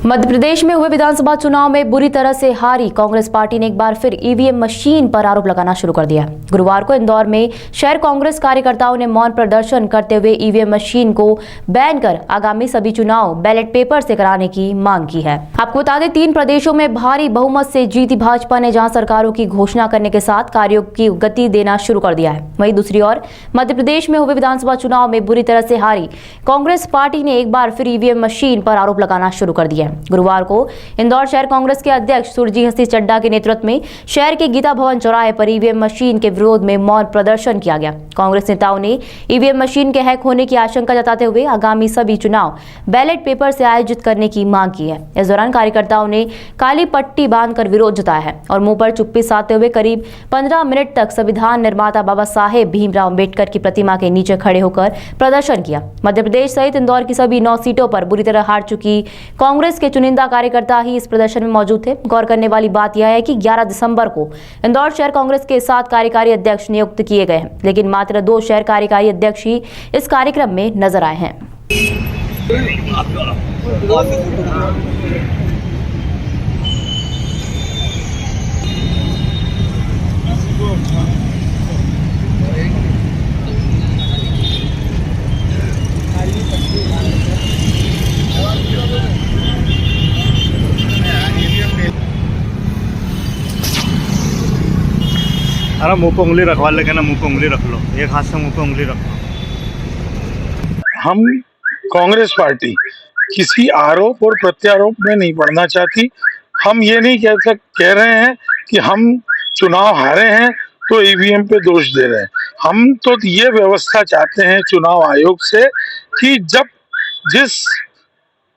मध्य प्रदेश में हुए विधानसभा चुनाव में बुरी तरह से हारी कांग्रेस पार्टी ने एक बार फिर ईवीएम मशीन पर आरोप लगाना शुरू कर दिया। गुरुवार को इंदौर में शहर कांग्रेस कार्यकर्ताओं ने मौन प्रदर्शन करते हुए ईवीएम मशीन को बैन कर आगामी सभी चुनाव बैलेट पेपर से कराने की मांग की है। आपको बता दें, 3 प्रदेशों में भारी बहुमत से जीती भाजपा ने जहां सरकारों की घोषणा करने के साथ कार्यों की गति देना शुरू कर दिया है, वहीं दूसरी ओर मध्य प्रदेश में हुए विधानसभा चुनाव में बुरी तरह से हारी कांग्रेस पार्टी ने एक बार फिर ईवीएम मशीन पर आरोप लगाना शुरू कर दिया है। गुरुवार को इंदौर शहर कांग्रेस के अध्यक्ष सुरजी हसी चड्ढा के नेतृत्व में शहर के गीता भवन चौराहे पर ईवीएम मशीन के विरोध में मौन प्रदर्शन किया गया। कांग्रेस नेताओं ने ईवीएम मशीन के हैक होने की आशंका जताते हुए आगामी सभी चुनाव बैलेट पेपर से आयोजित करने की मांग की है। इस दौरान कार्यकर्ताओं ने काली पट्टी बांधकर विरोध जताया है और मुंह पर चुप्पी साधते हुए करीब 15 मिनट तक संविधान निर्माता बाबा साहेब भीमराव अम्बेडकर की प्रतिमा के नीचे खड़े होकर प्रदर्शन किया। मध्य प्रदेश सहित इंदौर की सभी 9 सीटों पर बुरी तरह हार चुकी कांग्रेस के चुनिंदा कार्यकर्ता ही इस प्रदर्शन में मौजूद थे। गौर करने वाली बात यह है कि 11 दिसंबर को इंदौर शहर कांग्रेस के 7 कार्यकारी अध्यक्ष नियुक्त किए गए हैं, लेकिन मात्र 2 शहर कार्यकारी अध्यक्ष ही इस कार्यक्रम में नजर आए हैं। अरे मुंह पे उंगली रखवा लेके ना, मुंह पे उंगली रख लो, एक हाथ से मुंह पे उंगली रख लो। हम कांग्रेस पार्टी किसी आरोप और प्रत्यारोप में नहीं पड़ना चाहती। हम ये नहीं कह रहे हैं कि हम चुनाव हारे हैं तो ईवीएम पे दोष दे रहे हैं। हम तो ये व्यवस्था चाहते हैं चुनाव आयोग से कि जिस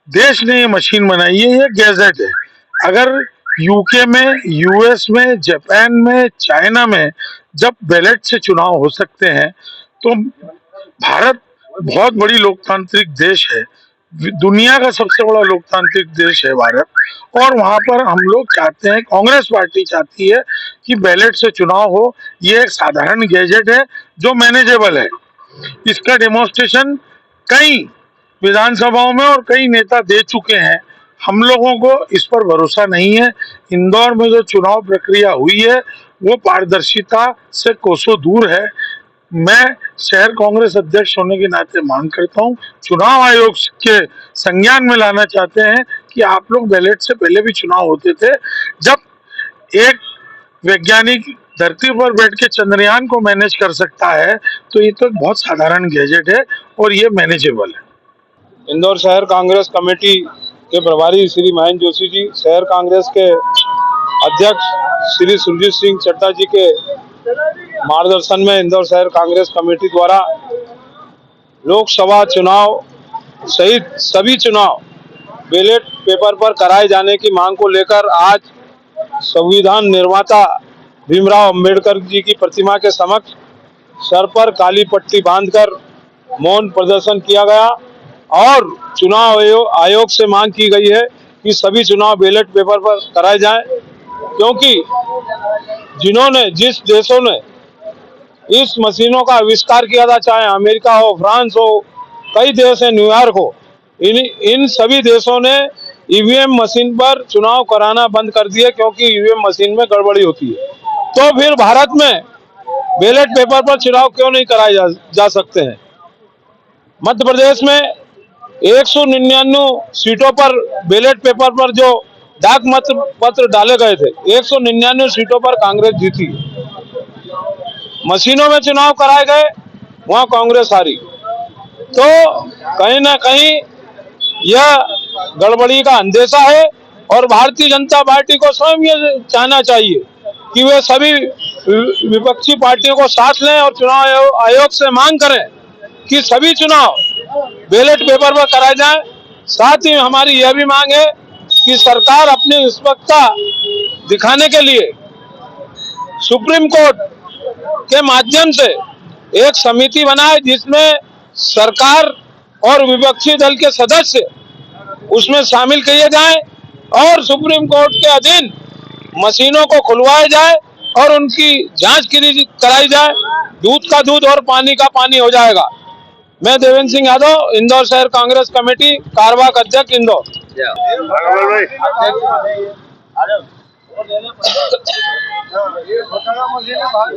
देश ने ये मशीन बनाई है, ये गैजेट है। अगर यूके में, यूएस में, जापान में, चाइना में जब बैलेट से चुनाव हो सकते हैं तो भारत बहुत बड़ी लोकतांत्रिक देश है, दुनिया का सबसे बड़ा लोकतांत्रिक देश है भारत, और वहां पर हम लोग चाहते हैं, कांग्रेस पार्टी चाहती है कि बैलेट से चुनाव हो। ये एक साधारण गैजेट है जो मैनेजेबल है। इसका डेमोन्स्ट्रेशन कई विधानसभाओं में और कई नेता दे चुके हैं। हम लोगों को इस पर भरोसा नहीं है। इंदौर में जो चुनाव प्रक्रिया हुई है वो पारदर्शिता से कोसों दूर है। मैं शहर कांग्रेस अध्यक्ष होने के नाते मांग करता हूं, चुनाव आयोग के संज्ञान में लाना चाहते हैं कि आप लोग बैलेट से पहले भी चुनाव होते थे। जब एक वैज्ञानिक धरती पर बैठ के चंद्रयान को मैनेज कर सकता है तो ये तो बहुत साधारण गैजेट है और ये मैनेजेबल है। इंदौर शहर कांग्रेस कमेटी के प्रभारी श्री महेंद्र जोशी जी, शहर कांग्रेस के अध्यक्ष श्री सुरजीत सिंह चड्ढा जी के मार्गदर्शन में इंदौर शहर कांग्रेस कमेटी द्वारा लोकसभा चुनाव सहित सभी चुनाव बैलेट पेपर पर कराए जाने की मांग को लेकर आज संविधान निर्माता भीमराव अम्बेडकर जी की प्रतिमा के समक्ष सर पर काली पट्टी बांधकर मौन प्रदर्शन किया गया और चुनाव आयोग से मांग की गई है कि सभी चुनाव बैलेट पेपर पर कराए जाएं, क्योंकि जिस देशों ने इस मशीनों का आविष्कार किया था, चाहे अमेरिका हो, फ्रांस हो, कई देश है, न्यूयॉर्क हो, इन सभी देशों ने ईवीएम मशीन पर चुनाव कराना बंद कर दिए क्योंकि ईवीएम मशीन में गड़बड़ी होती है। तो फिर भारत में बैलेट पेपर पर चुनाव क्यों नहीं कराए जा सकते हैं? मध्य प्रदेश में 199 सीटों पर बैलेट पेपर पर जो डाक मत पत्र डाले गए थे, 199 सीटों पर कांग्रेस जीती। मशीनों में चुनाव कराए गए, वहां कांग्रेस हारी। तो कहीं ना कहीं यह गड़बड़ी का अंदेशा है और भारतीय जनता पार्टी को स्वयं ये चाहना चाहिए कि वे सभी विपक्षी पार्टियों को साथ लें और चुनाव आयोग से मांग करें कि सभी चुनाव बैलेट पेपर पर कराए जाएं। साथ ही हमारी यह भी मांग है कि सरकार अपनी निष्पक्षता दिखाने के लिए सुप्रीम कोर्ट के माध्यम से एक समिति बनाए जिसमें सरकार और विपक्षी दल के सदस्य उसमें शामिल किए जाएं और सुप्रीम कोर्ट के अधीन मशीनों को खुलवाया जाए और उनकी जांच कराई जाए। दूध का दूध और पानी का पानी हो जाएगा। मैं देवेंद्र सिंह यादव, इंदौर शहर कांग्रेस कमेटी कारवाक अध्यक्ष इंदौर। भाई